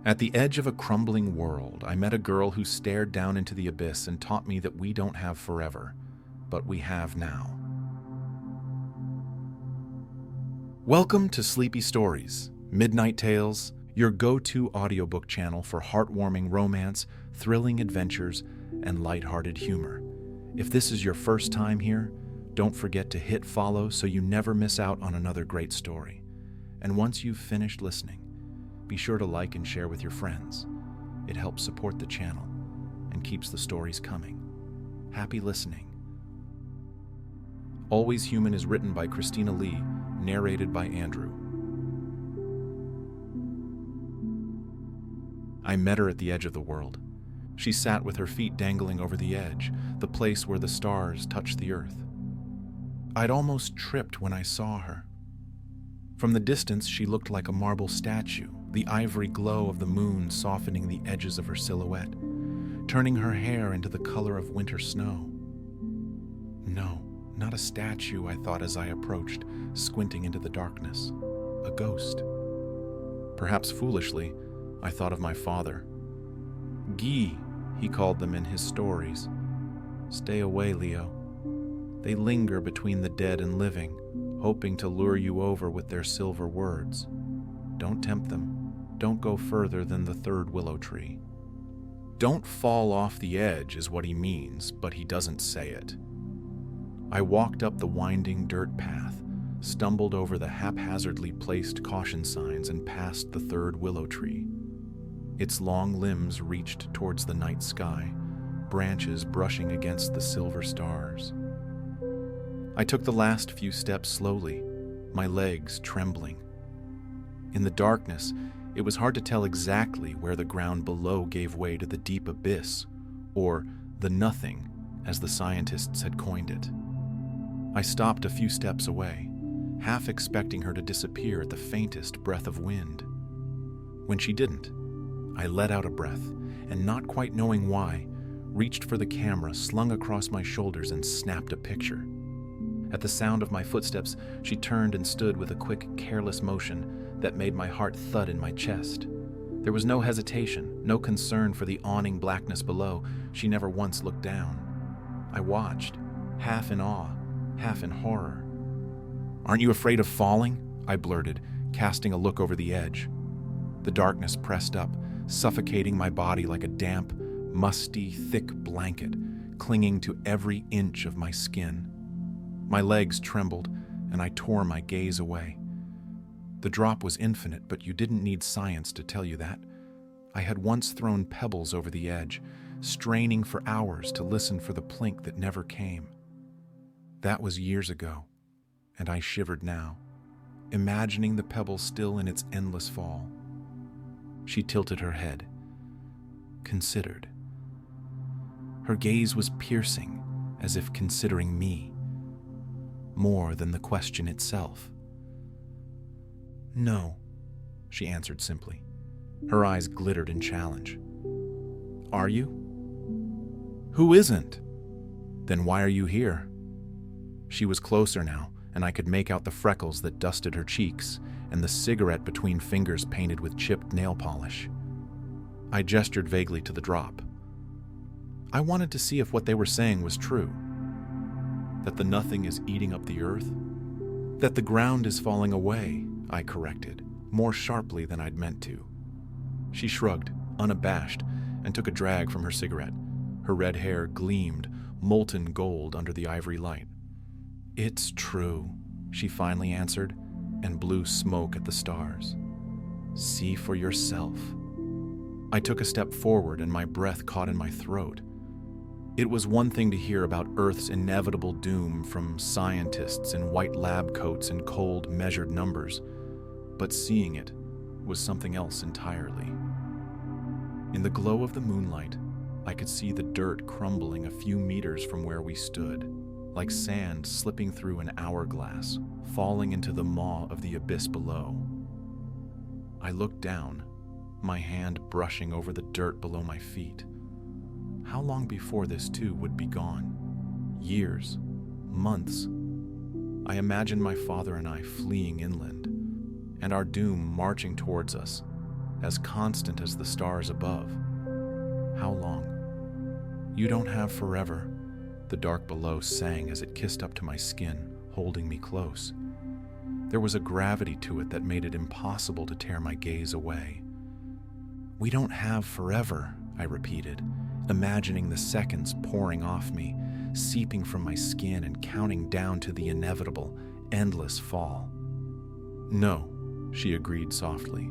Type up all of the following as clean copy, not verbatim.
At the edge of a crumbling world, I met a girl who stared down into the abyss and taught me that we don't have forever, but we have now. Welcome to Sleepy Stories, Midnight Tales, your go-to audiobook channel for heartwarming romance, thrilling adventures, and lighthearted humor. If this is your first time here, don't forget to hit follow so you never miss out on another great story. And once you've finished listening, be sure to like and share with your friends. It helps support the channel and keeps the stories coming. Happy listening. Always Human is written by Christina Li, narrated by Andrew. I met her at the edge of the world. She sat with her feet dangling over the edge, the place where the stars touch the earth. I'd almost tripped when I saw her. From the distance, she looked like a marble statue, the ivory glow of the moon softening the edges of her silhouette, turning her hair into the color of winter snow. No, not a statue, I thought as I approached, squinting into the darkness. A ghost. Perhaps foolishly, I thought of my father. Guy, he called them in his stories. Stay away, Leo. They linger between the dead and living, hoping to lure you over with their silver words. Don't tempt them. Don't go further than the third willow tree. Don't fall off the edge is what he means, but he doesn't say it. I walked up the winding dirt path, stumbled over the haphazardly placed caution signs, and passed the third willow tree. Its long limbs reached towards the night sky, branches brushing against the silver stars. I took the last few steps slowly, my legs trembling. In the darkness, it was hard to tell exactly where the ground below gave way to the deep abyss, or the nothing, as the scientists had coined it. I stopped a few steps away, half expecting her to disappear at the faintest breath of wind. When she didn't, I let out a breath, and not quite knowing why, reached for the camera slung across my shoulders and snapped a picture. At the sound of my footsteps, she turned and stood with a quick, careless motion that made my heart thud in my chest. There was no hesitation, no concern for the awning blackness below. She never once looked down. I watched, half in awe, half in horror. "Aren't you afraid of falling?" I blurted, casting a look over the edge. The darkness pressed up, suffocating my body like a damp, musty, thick blanket, clinging to every inch of my skin. My legs trembled, and I tore my gaze away. The drop was infinite, but you didn't need science to tell you that. I had once thrown pebbles over the edge, straining for hours to listen for the plink that never came. That was years ago, and I shivered now, imagining the pebble still in its endless fall. She tilted her head, considered. Her gaze was piercing, as if considering me, more than the question itself. "No," she answered simply. Her eyes glittered in challenge. "Are you?" "Who isn't?" "Then why are you here?" She was closer now, and I could make out the freckles that dusted her cheeks and the cigarette between fingers painted with chipped nail polish. I gestured vaguely to the drop. I wanted to see if what they were saying was true. That the nothing is eating up the earth? That the ground is falling away, I corrected, more sharply than I'd meant to. She shrugged, unabashed, and took a drag from her cigarette. Her red hair gleamed, molten gold under the ivory light. "It's true," she finally answered, and blew smoke at the stars. "See for yourself." I took a step forward, and my breath caught in my throat. It was one thing to hear about Earth's inevitable doom from scientists in white lab coats and cold, measured numbers, but seeing it was something else entirely. In the glow of the moonlight, I could see the dirt crumbling a few meters from where we stood, like sand slipping through an hourglass, falling into the maw of the abyss below. I looked down, my hand brushing over the dirt below my feet. How long before this too would be gone? Years? Months? I imagined my father and I fleeing inland, and our doom marching towards us, as constant as the stars above. How long? You don't have forever, the dark below sang as it kissed up to my skin, holding me close. There was a gravity to it that made it impossible to tear my gaze away. We don't have forever, I repeated, imagining the seconds pouring off me, seeping from my skin and counting down to the inevitable, endless fall. No, she agreed softly.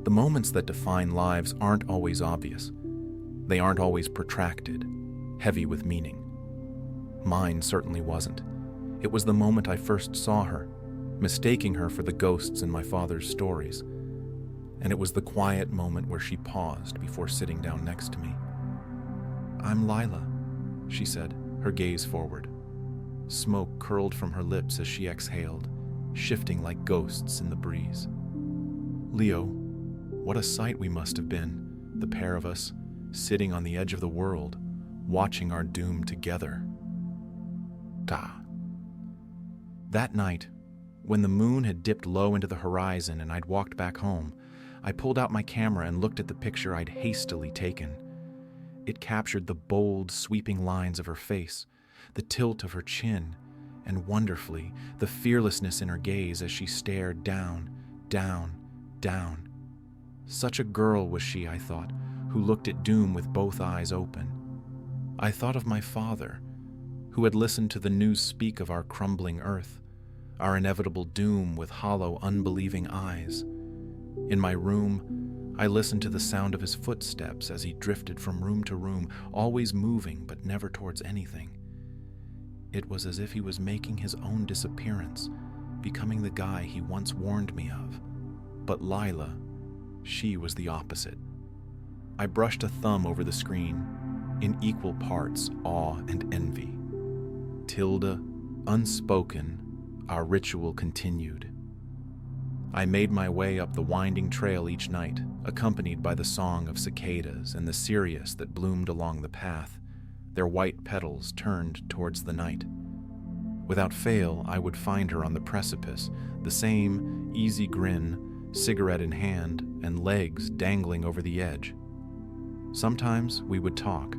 The moments that define lives aren't always obvious. They aren't always protracted, heavy with meaning. Mine certainly wasn't. It was the moment I first saw her, mistaking her for the ghosts in my father's stories. And it was the quiet moment where she paused before sitting down next to me. "I'm Lila," she said, her gaze forward. Smoke curled from her lips as she exhaled, shifting like ghosts in the breeze. Leo, what a sight we must have been, the pair of us, sitting on the edge of the world, watching our doom together. That night, when the moon had dipped low into the horizon and I'd walked back home, I pulled out my camera and looked at the picture I'd hastily taken. It captured the bold, sweeping lines of her face, the tilt of her chin, and wonderfully, the fearlessness in her gaze as she stared down, down, down. Such a girl was she, I thought, who looked at doom with both eyes open. I thought of my father, who had listened to the news speak of our crumbling earth, our inevitable doom with hollow, unbelieving eyes. In my room, I listened to the sound of his footsteps as he drifted from room to room, always moving but never towards anything. It was as if he was making his own disappearance, becoming the guy he once warned me of. But Lila, she was the opposite. I brushed a thumb over the screen, in equal parts awe and envy. Tilda, unspoken, our ritual continued. I made my way up the winding trail each night, accompanied by the song of cicadas and the cereus that bloomed along the path, their white petals turned towards the night. Without fail, I would find her on the precipice, the same easy grin, cigarette in hand, and legs dangling over the edge. Sometimes we would talk.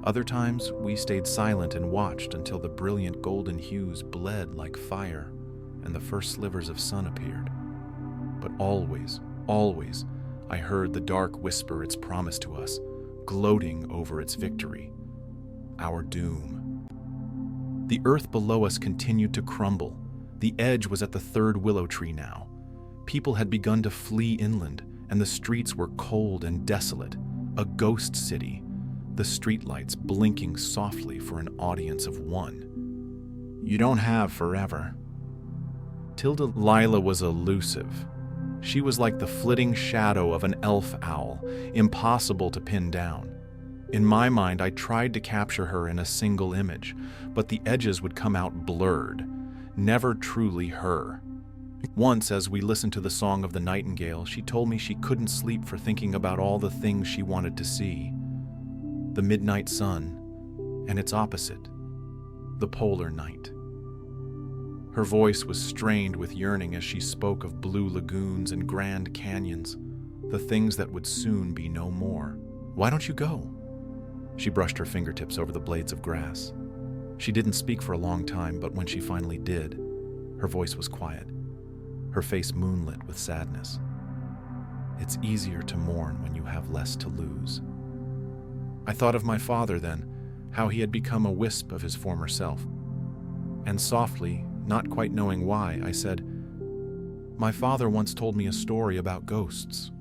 Other times we stayed silent and watched until the brilliant golden hues bled like fire and the first slivers of sun appeared. But always, always, I heard the dark whisper its promise to us, gloating over its victory. Our doom. The earth below us continued to crumble. The edge was at the third willow tree now. People had begun to flee inland, and the streets were cold and desolate, a ghost city, the streetlights blinking softly for an audience of one. You don't have forever. Tilda Lila was elusive. She was like the flitting shadow of an elf owl, impossible to pin down. In my mind, I tried to capture her in a single image, but the edges would come out blurred, never truly her. Once, as we listened to the song of the nightingale, she told me she couldn't sleep for thinking about all the things she wanted to see. The midnight sun, and its opposite, the polar night. Her voice was strained with yearning as she spoke of blue lagoons and grand canyons, the things that would soon be no more. Why don't you go? She brushed her fingertips over the blades of grass. She didn't speak for a long time, but when she finally did, her voice was quiet, her face moonlit with sadness. It's easier to mourn when you have less to lose. I thought of my father then, how he had become a wisp of his former self. And softly, not quite knowing why, I said, "My father once told me a story about ghosts."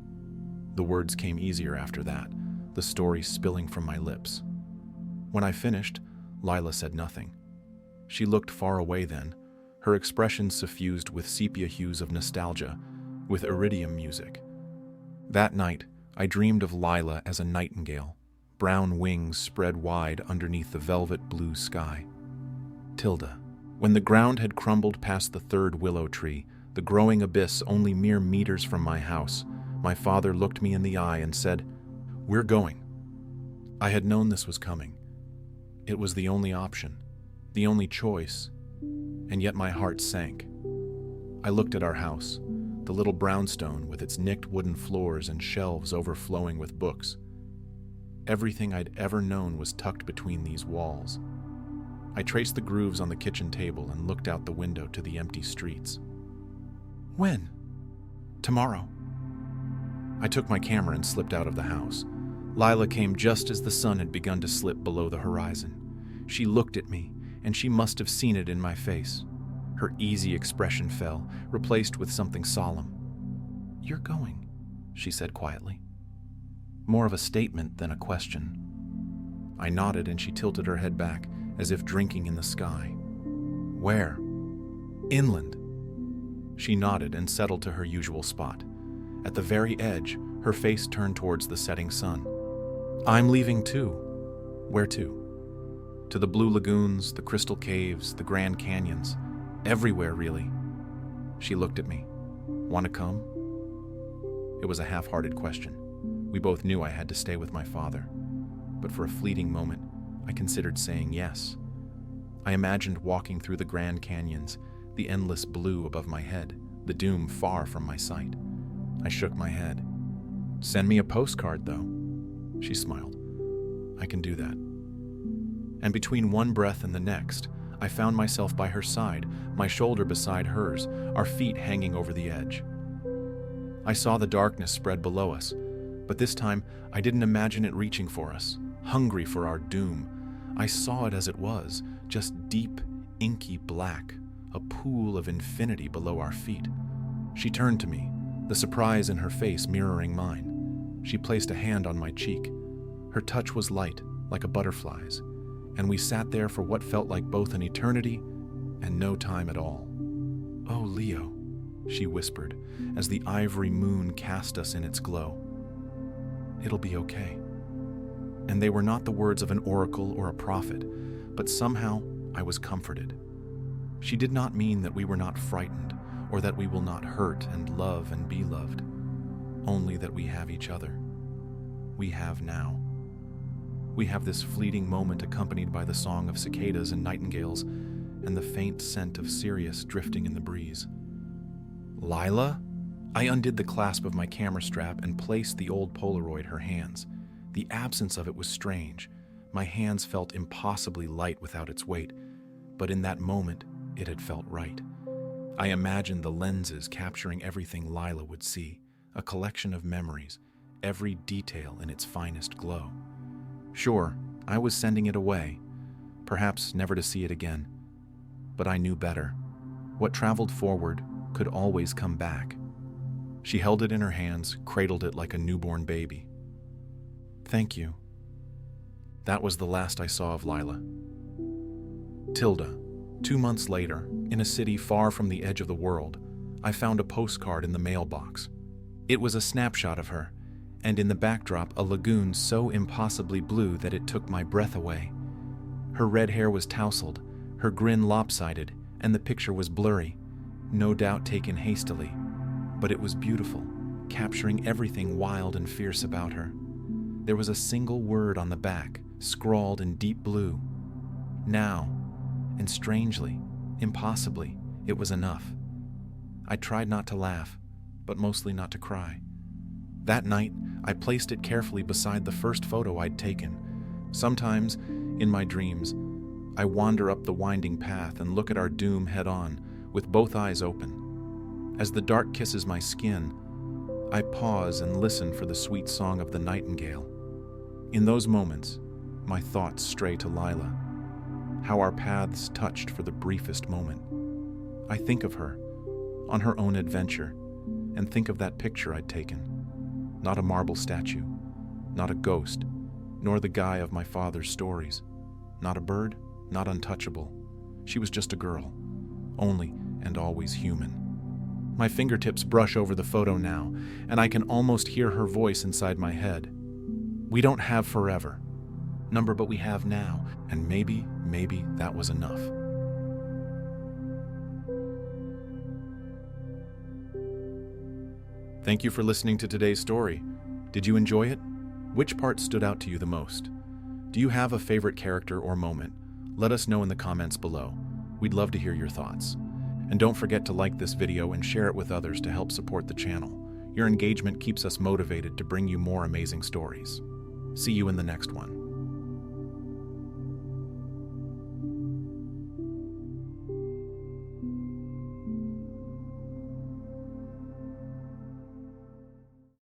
The words came easier after that, the story spilling from my lips. When I finished, Lila said nothing. She looked far away then, her expression suffused with sepia hues of nostalgia, with iridium music. That night, I dreamed of Lila as a nightingale, brown wings spread wide underneath the velvet blue sky. Tilda. When the ground had crumbled past the third willow tree, the growing abyss only mere meters from my house, my father looked me in the eye and said, "We're going." I had known this was coming. It was the only option, the only choice, and yet my heart sank. I looked at our house, the little brownstone with its nicked wooden floors and shelves overflowing with books. Everything I'd ever known was tucked between these walls. I traced the grooves on the kitchen table and looked out the window to the empty streets. When? Tomorrow. I took my camera and slipped out of the house. Lila came just as the sun had begun to slip below the horizon. She looked at me, and she must have seen it in my face. Her easy expression fell, replaced with something solemn. "You're going," she said quietly. More of a statement than a question. I nodded and she tilted her head back, as if drinking in the sky. "Where?" "Inland." She nodded and settled to her usual spot. At the very edge, her face turned towards the setting sun. "I'm leaving too." "Where to?" "To the blue lagoons, the crystal caves, the Grand Canyons. Everywhere, really." She looked at me. "Want to come?" It was a half-hearted question. We both knew I had to stay with my father. But for a fleeting moment, I considered saying yes. I imagined walking through the Grand Canyons, the endless blue above my head, the doom far from my sight. I shook my head. "Send me a postcard, though." She smiled. "I can do that." And between one breath and the next, I found myself by her side, my shoulder beside hers, our feet hanging over the edge. I saw the darkness spread below us, but this time I didn't imagine it reaching for us, hungry for our doom. I saw it as it was, just deep, inky black, a pool of infinity below our feet. She turned to me, the surprise in her face mirroring mine. She placed a hand on my cheek. Her touch was light, like a butterfly's, and we sat there for what felt like both an eternity and no time at all. "Oh, Leo," she whispered, as the ivory moon cast us in its glow. "It'll be okay." And they were not the words of an oracle or a prophet, but somehow I was comforted. She did not mean that we were not frightened, or that we will not hurt and love and be loved, only that we have each other. We have now. We have this fleeting moment accompanied by the song of cicadas and nightingales, and the faint scent of Sirius drifting in the breeze. "Lila?" I undid the clasp of my camera strap and placed the old Polaroid in her hands. The absence of it was strange. My hands felt impossibly light without its weight, but in that moment, it had felt right. I imagined the lenses capturing everything Lila would see, a collection of memories, every detail in its finest glow. Sure, I was sending it away, perhaps never to see it again. But I knew better. What traveled forward could always come back. She held it in her hands, cradled it like a newborn baby. "Thank you." That was the last I saw of Lila. Tilda. 2 months later, in a city far from the edge of the world, I found a postcard in the mailbox. It was a snapshot of her, and in the backdrop a lagoon so impossibly blue that it took my breath away. Her red hair was tousled, her grin lopsided, and the picture was blurry, no doubt taken hastily. But it was beautiful, capturing everything wild and fierce about her. There was a single word on the back, scrawled in deep blue. Now, and strangely, impossibly, it was enough. I tried not to laugh, but mostly not to cry. That night, I placed it carefully beside the first photo I'd taken. Sometimes, in my dreams, I wander up the winding path and look at our doom head-on, with both eyes open. As the dark kisses my skin, I pause and listen for the sweet song of the nightingale. In those moments, my thoughts stray to Lila, how our paths touched for the briefest moment. I think of her, on her own adventure, and think of that picture I'd taken. Not a marble statue, not a ghost, nor the guy of my father's stories. Not a bird, not untouchable. She was just a girl, only and always human. My fingertips brush over the photo now, and I can almost hear her voice inside my head. "We don't have forever, number, but we have now, and maybe that was enough." Thank you for listening to today's story. Did you enjoy it? Which part stood out to you the most? Do you have a favorite character or moment? Let us know in the comments below. We'd love to hear your thoughts. And don't forget to like this video and share it with others to help support the channel. Your engagement keeps us motivated to bring you more amazing stories. See you in the next one.